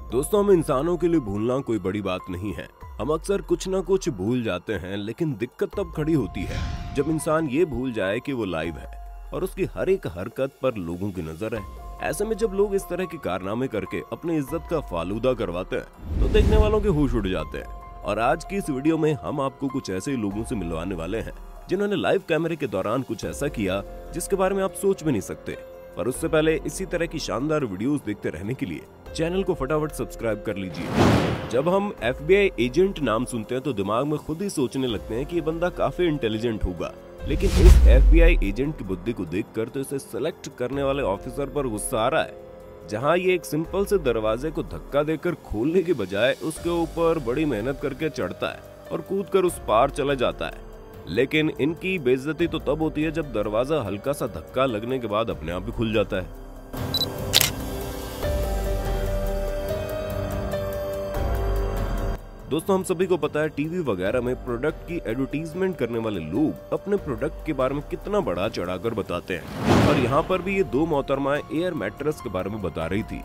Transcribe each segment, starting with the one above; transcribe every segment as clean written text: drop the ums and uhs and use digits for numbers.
दोस्तों, हम इंसानों के लिए भूलना कोई बड़ी बात नहीं है। हम अक्सर कुछ ना कुछ भूल जाते हैं, लेकिन दिक्कत तब खड़ी होती है जब इंसान ये भूल जाए कि वो लाइव है और उसकी हर एक हरकत पर लोगों की नजर है। ऐसे में जब लोग इस तरह के कारनामे करके अपनी इज्जत का फालूदा करवाते हैं तो देखने वालों के होश उड़ जाते हैं। और आज की इस वीडियो में हम आपको कुछ ऐसे लोगों से मिलवाने वाले हैं जिन्होंने लाइव कैमरे के दौरान कुछ ऐसा किया जिसके बारे में आप सोच भी नहीं सकते। पर उससे पहले इसी तरह की शानदार वीडियोस देखते रहने के लिए चैनल को फटाफट सब्सक्राइब कर लीजिए। जब हम FBI एजेंट नाम सुनते हैं तो दिमाग में खुद ही सोचने लगते हैं कि ये बंदा काफी इंटेलिजेंट होगा, लेकिन इस FBI एजेंट की बुद्धि को देखकर तो इसे सेलेक्ट करने वाले ऑफिसर पर गुस्सा आ रहा है। जहां ये एक सिंपल से दरवाजे को धक्का देकर खोलने के बजाय उसके ऊपर बड़ी मेहनत करके चढ़ता है और कूदकर उस पार चला जाता है। लेकिन इनकी बेइज्जती तो तब होती है जब दरवाजा हल्का सा धक्का लगने के बाद अपने आप ही खुल जाता है। दोस्तों, हम सभी को पता है टीवी वगैरह में प्रोडक्ट की एडवर्टीजमेंट करने वाले लोग अपने प्रोडक्ट के बारे में कितना बड़ा चढ़ाकर बताते हैं। और यहाँ पर भी ये दो मोहतरमाएं एयर मैट्रेस के बारे में बता रही थी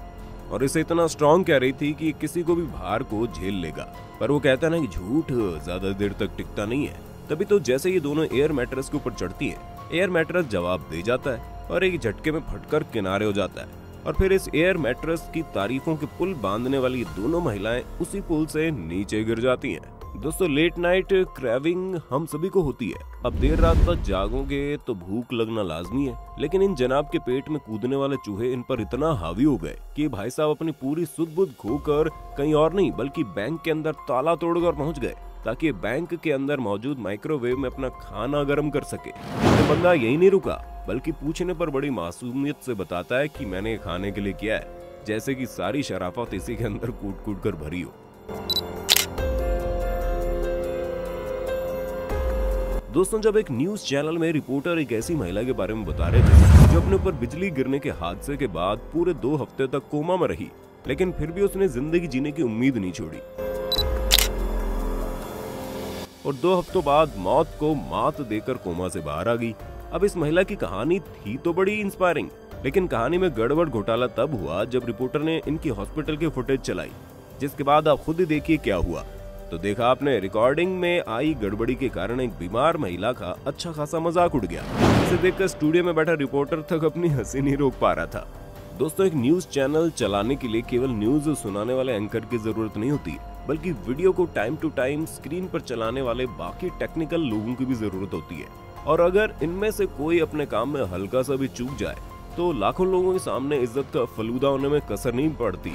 और इसे इतना स्ट्रॉन्ग कह रही थी कि किसी को भी भार को झेल लेगा। पर वो कहता है ना कि झूठ ज्यादा देर तक टिकता नहीं है। तभी तो जैसे ये दोनों एयर मैट्रेस के ऊपर चढ़ती हैं, एयर मैट्रेस जवाब दे जाता है और एक झटके में फटकर किनारे हो जाता है। और फिर इस एयर मैट्रेस की तारीफों के पुल बांधने वाली दोनों महिलाएं उसी पुल से नीचे गिर जाती हैं। दोस्तों, लेट नाइट क्रेविंग हम सभी को होती है। अब देर रात तक जागोगे तो भूख लगना लाजमी है, लेकिन इन जनाब के पेट में कूदने वाले चूहे इन पर इतना हावी हो गए कि भाई साहब अपनी पूरी सुध बुध खोकर कहीं और नहीं बल्कि बैंक के अंदर ताला तोड़कर पहुंच गए ताकि बैंक के अंदर मौजूद माइक्रोवेव में अपना खाना गर्म कर सके। तो बंदा यही नहीं रुका, बल्कि पूछने पर बड़ी मासूमियत से बताता है कि मैंने खाने के लिए किया है, जैसे कि सारी शराफत इसी के अंदर कूट कूट कर भरी हो। दोस्तों, जब एक न्यूज चैनल में रिपोर्टर एक ऐसी महिला के बारे में बता रहे थे जो अपने ऊपर बिजली गिरने के हादसे के बाद पूरे 2 हफ्ते तक कोमा में रही, लेकिन फिर भी उसने जिंदगी जीने की उम्मीद नहीं छोड़ी और 2 हफ्तों बाद मौत को मात देकर कोमा से बाहर आ गई। अब इस महिला की कहानी थी तो बड़ी इंस्पायरिंग, लेकिन कहानी में गड़बड़ घोटाला तब हुआ जब रिपोर्टर ने इनकी हॉस्पिटल की फुटेज चलाई, जिसके बाद आप खुद ही देखिए क्या हुआ। तो देखा आपने, रिकॉर्डिंग में आई गड़बड़ी के कारण एक बीमार महिला का अच्छा खासा मजाक उड़ गया। इसे देखकर स्टूडियो में बैठा रिपोर्टर तक अपनी हंसी नहीं रोक पा रहा था। दोस्तों, एक न्यूज चैनल चलाने के लिए केवल न्यूज सुनाने वाले एंकर की जरूरत नहीं होती, बल्कि वीडियो को टाइम टू टाइम स्क्रीन पर चलाने वाले बाकी टेक्निकल लोगों की भी जरूरत होती है। और अगर इनमें से कोई अपने काम में हल्का सा भी चूक जाए तो लाखों लोगों के सामने इज्जत का फलूदा होने में कसर नहीं पड़ती।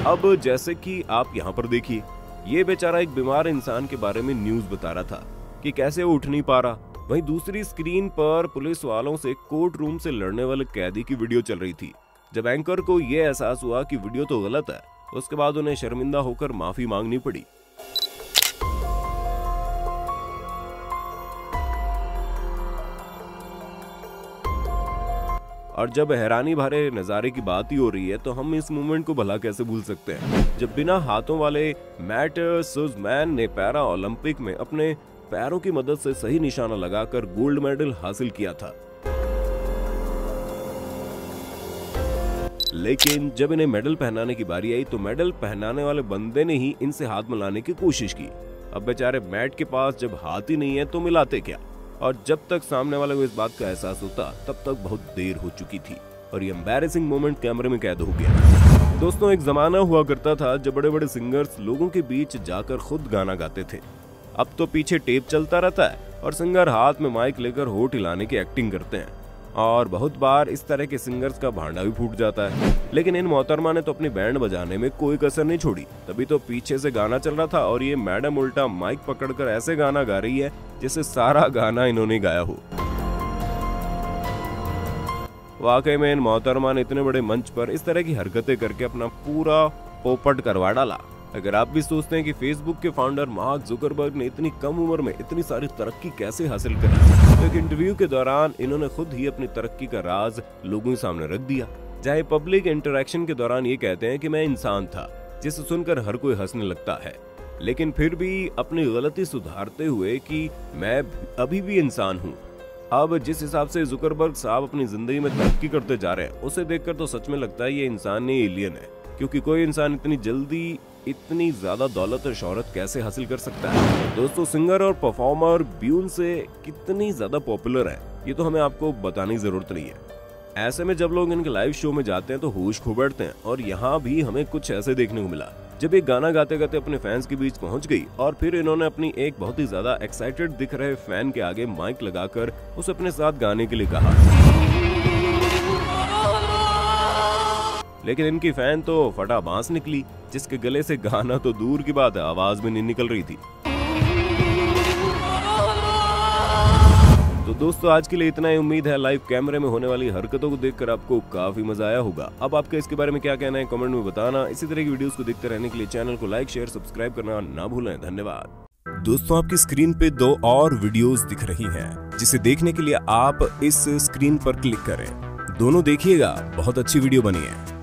अब जैसे कि आप यहाँ पर देखिए, ये बेचारा एक बीमार इंसान के बारे में न्यूज बता रहा था कि कैसे वो उठ नहीं पा रहा। वहीं दूसरी स्क्रीन पर पुलिस वालों से कोर्ट रूम से लड़ने वाले कैदी की वीडियो चल रही थी। जब एंकर को ये एहसास हुआ कि वीडियो तो गलत है, उसके बाद उन्हें शर्मिंदा होकर माफी मांगनी पड़ी। और जब हैरानी भरे नजारे की बात ही हो रही है तो हम इस मूवमेंट को भला कैसे भूल सकते हैं, जब बिना हाथों वाले मैट सुजमैन ने पैरा ओलंपिक में अपने पैरों की मदद से सही निशाना लगाकर गोल्ड मेडल हासिल किया था। लेकिन जब इन्हें मेडल पहनाने की बारी आई तो मेडल पहनाने वाले बंदे ने ही इनसे हाथ मिलाने की कोशिश की। अब बेचारे मैट के पास जब हाथ ही नहीं है तो मिलाते क्या। और जब तक सामने वाले को इस बात का एहसास होता तब तक बहुत देर हो चुकी थी और ये एम्बैरेसिंग मोमेंट कैमरे में कैद हो गया। दोस्तों, एक जमाना हुआ करता था जब बड़े बड़े सिंगर्स लोगों के बीच जाकर खुद गाना गाते थे। अब तो पीछे टेप चलता रहता है और सिंगर हाथ में माइक लेकर होठ हिलाने की एक्टिंग करते हैं और बहुत बार इस तरह के सिंगर्स का भांडा भी फूट जाता है। लेकिन इन मोहतरमा ने तो अपनी बैंड बजाने में कोई कसर नहीं छोड़ी। तभी तो पीछे से गाना चल रहा था और ये मैडम उल्टा माइक पकड़कर ऐसे गाना गा रही है जैसे सारा गाना इन्होंने गाया हो। वाकई में इन मोहतरमा ने इतने बड़े मंच पर इस तरह की हरकतें करके अपना पूरा पोपट करवा डाला। अगर आप भी सोचते हैं कि फेसबुक के फाउंडर मार्क जुकरबर्ग ने इतनी कम उम्र में इतनी सारी तरक्की कैसे हासिल करी, तो एक इंटरव्यू के दौरान इन्होंने खुद ही अपनी तरक्की का राज लोगों के सामने रख दिया। जहाँ पब्लिक इंटरेक्शन के दौरान ये कहते हैं कि मैं इंसान था, जिसे सुनकर हर कोई हंसने लगता है, लेकिन फिर भी अपनी गलती सुधारते हुए कि मैं अभी भी इंसान हूँ। अब जिस हिसाब से जुकरबर्ग साहब अपनी जिंदगी में तरक्की करते जा रहे हैं, उसे देखकर तो सच में लगता है ये इंसान नहीं एलियन है। क्योंकि कोई इंसान इतनी जल्दी इतनी ज्यादा दौलत और शोहरत कैसे हासिल कर सकता है। दोस्तों, सिंगर और परफॉर्मर बियोंसे कितनी ज्यादा पॉपुलर है ये तो हमें आपको बताने की जरूरत नहीं है। ऐसे में जब लोग इनके लाइव शो में जाते हैं तो होश खो बैठते हैं, और यहाँ भी हमें कुछ ऐसे देखने को मिला। जब ये गाना गाते गाते अपने फैंस के बीच पहुंच गई और फिर इन्होंने अपनी एक बहुत ही ज्यादा एक्साइटेड दिख रहे फैन के आगे माइक लगाकर उसे अपने साथ गाने के लिए कहा, लेकिन इनकी फैन तो फटा बांस निकली, जिसके गले से गाना तो दूर की बात है, आवाज भी नहीं निकल रही थी। तो दोस्तों, आज के लिए इतना ही। उम्मीद है लाइव कैमरे में होने वाली हरकतों को देखकर आपको काफी मजा आया होगा। अब आपका इसके बारे में क्या कहना है कमेंट में बताना। इसी तरह की वीडियोस को देखते रहने के लिए चैनल को लाइक, शेयर, सब्सक्राइब करना ना भूलें। धन्यवाद। दोस्तों, आपकी स्क्रीन पे 2 और वीडियोस दिख रही हैं, जिसे देखने के लिए आप इस स्क्रीन पर क्लिक करें। दोनों देखिएगा, बहुत अच्छी वीडियो बनी है।